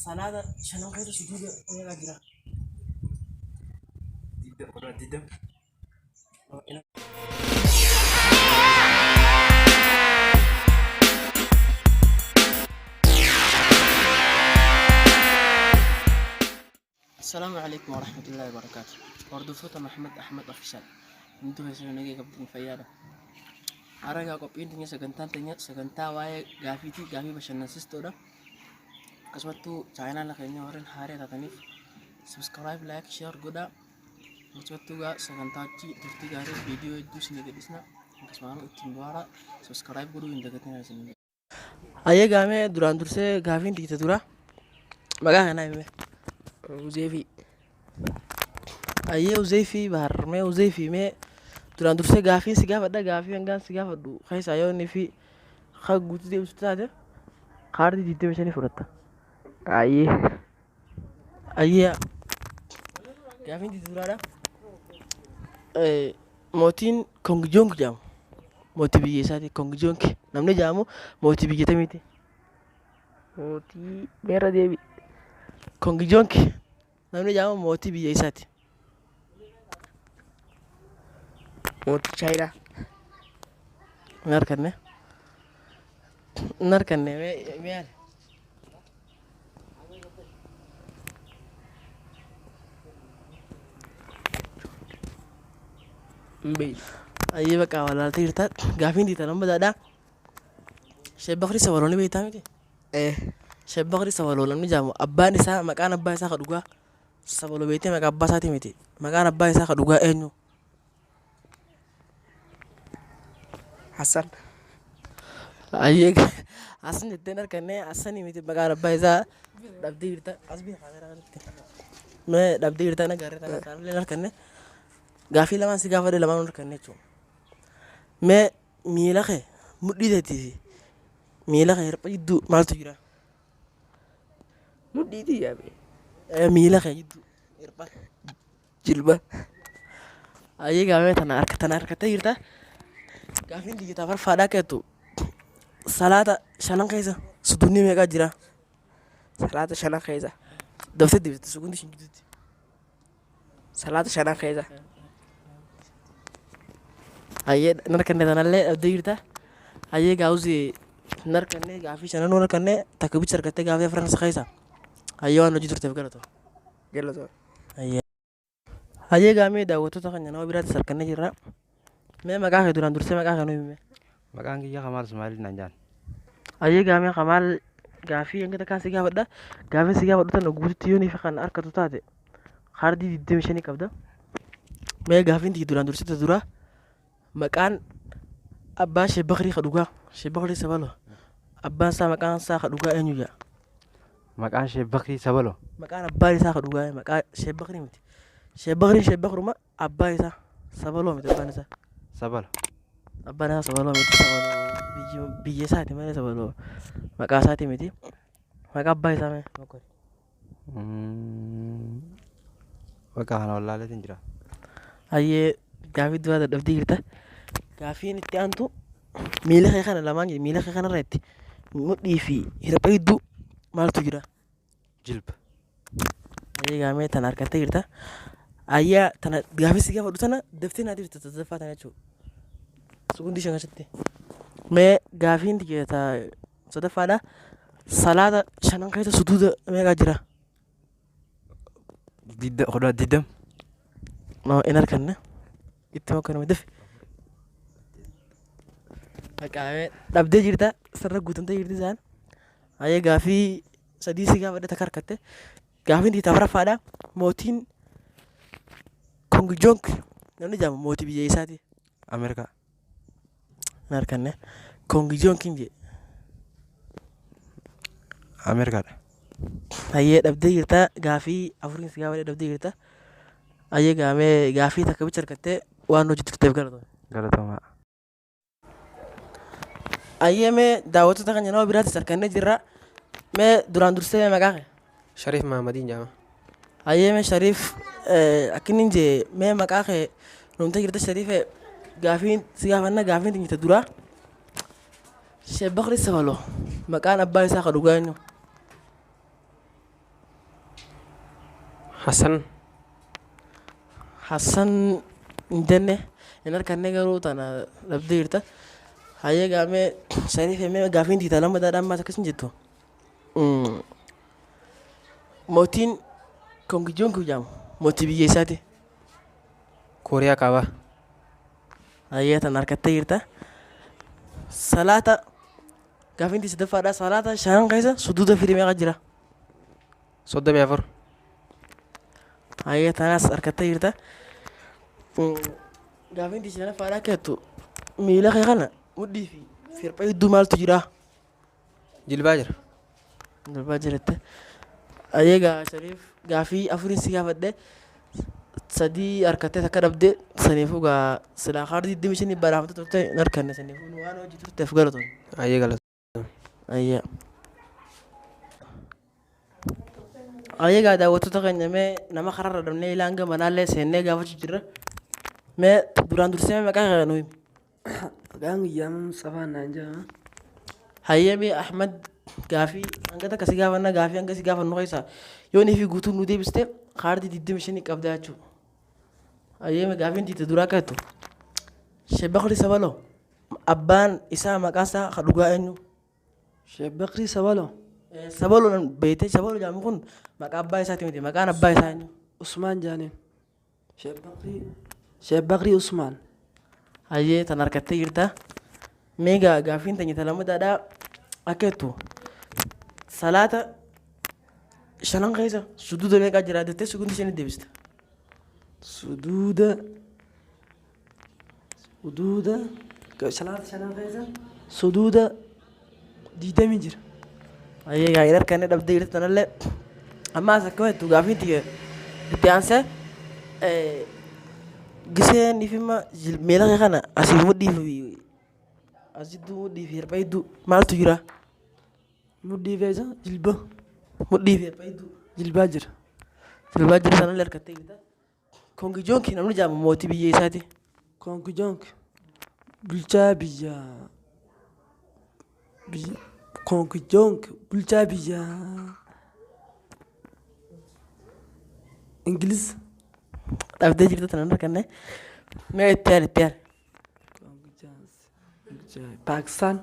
salaada shanan qayda sujuuda ayagaa jira. Didam. السلام عليكم ورحمة الله وبركاته. وردفوت محمد أحمد أفشل. Intu hasil nagi kapten fayada. Araga ko pintinya segentan wae gafi bashanan sisto da. Kaswatu channel la kaynya orang hari tatanif. Subscribe, like, share goda. Kaswatu ga segentan turti gari video itu sini gadisna. Kasmanu timbuara subscribe godu indagatnya sini. Ayah game duran durse gafin dikita dura. Maga kana me. Uzefi. Ayah Uzefi bahar me Uzefi me. Durant durse gafin si gafa da gafi engan si gafa du khaysa ayo ni fi khag gutde ustade qardi didde meshani furata ayya gafin di durada motin kongjong jam moti biye sati kongjong namne jamu moti biye tamiti moti mera debi kongjong namne jamu moti biye sati moti chaira narkanne me yar mbey ayi baka wala tirta gafin di tanam badada shebakri sawaloni be tamiti shebakri sawaloni jamu abbani sa makana abba sa kaduga sawalo bete maka abba sa timiti makana abba sa kaduga enyu Hasan ayeg Hasan jittenar kanne Hasan imiti bagara bayza dabdi irta asbi khamera me dabdi irta na gareta na tan lenar kanne gafi laman si gafa de laman kanne chu me milaxe mudidati milaxe irpa iddu maltu jira mudidi yabe milaxe iddu irpa jilba ayeg ame tanar kata irta gafin di kita farfada ketu salata shanan kaisa sudunni mega jira salata shanan kaisa dafte di sugundi shinjiti salata shanan kaisa aye narkanne tanalle abdirta aye gauzi narkanne gafi shanan narkanne takbi charkate gafi france kaisa aye wano jiturte galato aye game dawoto takanya no birat sarkanne jira me maga duran durse maga no me Makan kia Kamal Ismail Nanjan. aye game kamal gafi yang kita kasih gafa da gafi si gafa tan gutu yoni fi kan arkatu tate khardi didde mishani kabda me gafin di duran durse ta dura makan abba shebakri khaduga shebakri sabalo abba sa makan sa khaduga enyuya Makan Shebakri Sabalo. makan abba sa khaduga makan shebakri ma abba sa sabalo mi tabana sa Sabalo. Abana sabalo miti sabalo biji sati mana sabalo maka sati miti maka abba isa me makori Waka hana wala le tinjira. aye gafi dua da dabdi girta gafi ni tiantu mila khana lamangi mila khana retti mudi fi hirpa iddu maltu gira Jilb. aye game tanar kata girta ayya tanar gafi siga fadu sana dafti na dirta tazafata na chu sugundi shanga shatti me gafi ndi kita sadafada salada shanan kaita sududa mega jira Didam. no enar kanne ittimo kana medef akawe dabde jirta sarra gutanta jirti zan aye gafi sadisi ga wada takarkate gafi ndi tafra fada motin kongjong nanu jam moti biye isati Amerika. enar kanne kongjong kinje Amerika. aye dabde jirta gafi afurin siga wada dabde jirta aye game gafi takabi charkate wano jitrte gardo Galatoma. aye me dawatu takanya no birat sarkanne jirra me duran durse me magake Sharif Mahamadin jama. aye me sharif akinin je me magake nunta jirta sharife gafin sigafanna gafin tingita dura shebakri sabalo makan abba isa kaduganyo حسن حسن indenne inarkanne garuu tana dhabdee jirta. Hayyee gaamee sanii fi mee gaafiin tiitaa lama daadhaan maas akkas hin jettu. Mootiin kongijoon kujaamu mootii biyya isaati. كوريا كابا Hayyee tan harkattee jirta. Salaata gaafiin tiisa daffaadha. Salaata shanan keessa suduuda firii meeqa jira? صدم يا فر Hayyee tanas harkattee jirta. Gaafiin tiisa shanaffaadhaa keettu miila kee kana mudhii fi firpha hedduu maaltu jira? جلباجر Darbaa jirette. Hayyee shariif gaafii afuriin si gaafadhe sadii harkattee takka dhabde saniifuu gaa silaa kaardii 25 badhaafamte turte hin harkanne saniifuu nu waan hojii turteef galatoon. أي غلط Hayyee. Hayyee gaa daawwattoota keenya mee nama kararra dhabnee ilaan gamanaallee seennee gaafachuu jirra. Mee duraan dursee mee maqaa kee nuu himi. Maqaan guyyaa Mustafaa naan jedhama. Hayyee mee Ahmad gaafii hanga takka si gaafanna gaafii hanga si gaafannu keessaa yoo nii fi guutuun nu deebiste kaardii 25 qabda jechuudha. Hayyee mee gaafiin tiite duraa keettu Sheebakri Sabaloo abbaan isaa maqaan isaa kan dhugaa eenyu? Sheekh Bakrii Sabaloo. Sabaloo beektee Sabaloo jedhamu kun maqaa abbaa isaati miti maqaan abbaa isaa eenyu? Usmaan jaaniin. Sheekh Bakrii Usmaan. Hayyee tan harkattee jirta. Mee gaafiin tanya talamadaadhaa akka jettu salaata shanan keessa suduuda meeqaa jira jettee sugundi isheen deebiste. Suduuda. Salaata shanan keessa suduuda 20 jira. Hayyee gaa hin harkanne dhabdee jirti tanallee ammaas akka jettu gaafiin tiyya itti aansee giseen ifima miila kee kana asii mudhii fi asidduu mudhii fi hirpha hedduu maaltu jira? Mudhii keessa jilba. Mudhii fi hirpha hedduu Jilbaa jira. jilbaa jira sanallee harkattee jirta. Kongijoonki namni jedhamu mootii biyya isaati. Konkijoonk. Bulchaa biyyaa. Konkijoonk bulchaa biyyaa. Ingiliz. Dhabdee jirta tanan harkanne. Mee itti yaali. Pakistaan.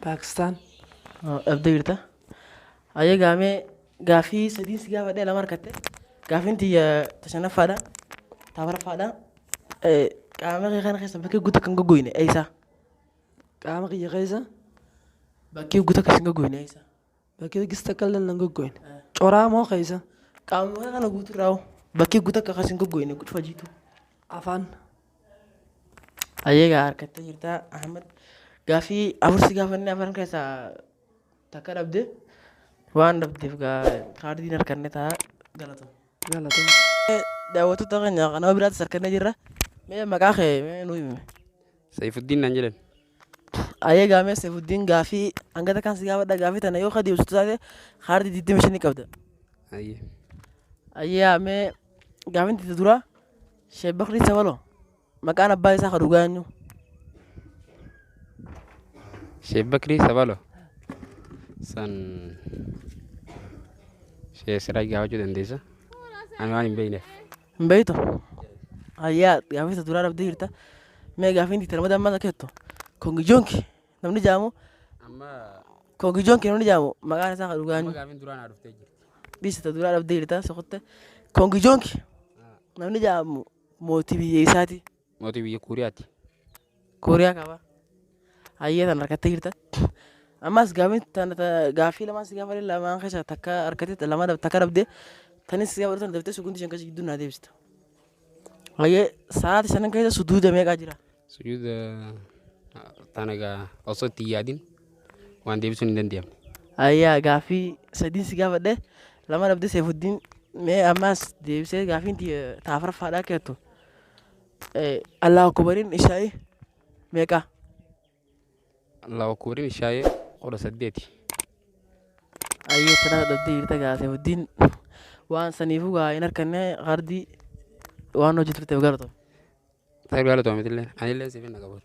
Pakistaan. Dhabdee jirta. Hayyee gaamee gaafii sadiin si gaafadhee lama harkatte. Gaafiin tiyya tashanaffaadha. Taabaraffaadha. Qaama kee kana keessa bakkee guutuu kan goggoyne eeyisa? Qaama kiyya keessa Bakkee guutuu akkas hin goggoyne eeyisa? bakkee gista qal'aan nan goggoyne. Coraa moo keessa? Qaama kee kana guutuu irraa bakkee guutuu akkas hin goggoyne dhufa jiitu. Afaan. Hayyee gaa harkattee jirta Ahmad. Gaafii afur si gaafannee afran keessaa takka dhabde waan dhabdeef gaa kaardiin harkanne ta'a galatoom. Galatoom. Daawwattoota keenya kanama biraattis harkannee jirra. Mee maqaa kee mee nuu himi. سيف الدين نانجلن Hayyee gaamee Seefuddin gaafii hanga takkaan si gaafadha gaafii tana yoo deebistuu taate kaardii 25 qabda. أي Hayyee mee gaafiin tiite dura Sheekh Bakrii Sabaloo maqaan abbaa isaa kan dhugaa eenyu? شيخ بكري سبالو سن شيخ سراج جاوجو دنديسا أنا ما بينه Hin beektu? Hayyee gaafii tiite duraa dhabdee jirta. Mee gaafiin tiite lamada ammaa takkeettu Kongijoonki namni jedhamu أما Kongijoonki namni jedhamu maqaan isaa kan dhugaa eenyu? قابين دوران عرفت تجي Dhiisita duraa dhabdee jirta sokotte. Kongijoonki namni jedhamu mootii biyya isaati. موتي بيجي كورياتي Kooriyaa qaba. Hayyee tan harkattee jirta. Ammas gaafii lamaan si gaafadhe lamaan keessa takka harkattee lama takka dhabdee tanis si gaafadhe tan dabtee sugundi shan keessa gidduu naa deebista. Hayyee sa'aatii shanan keessa suduuda meeqaa jira? سجود تانغا أصوت تيادين وان ديبسون دنديم Hayyee gaafii sadiin si gaafadhe lama dhabdee Seefuddiin mee ammas deebisee gaafiin taafuraffaadhaa keettu. Allahu akbariin ishaa'ii meeqaa? الله أكبرين شاي قرص الديتي Hayyee tana dhabdee jirta gaa Seefuddiin waan saniifuu gaa hin harkanne kaardii waan hojii turteef galatoom. طيب يلا تومي تلين أنا اللي سيفين نقبض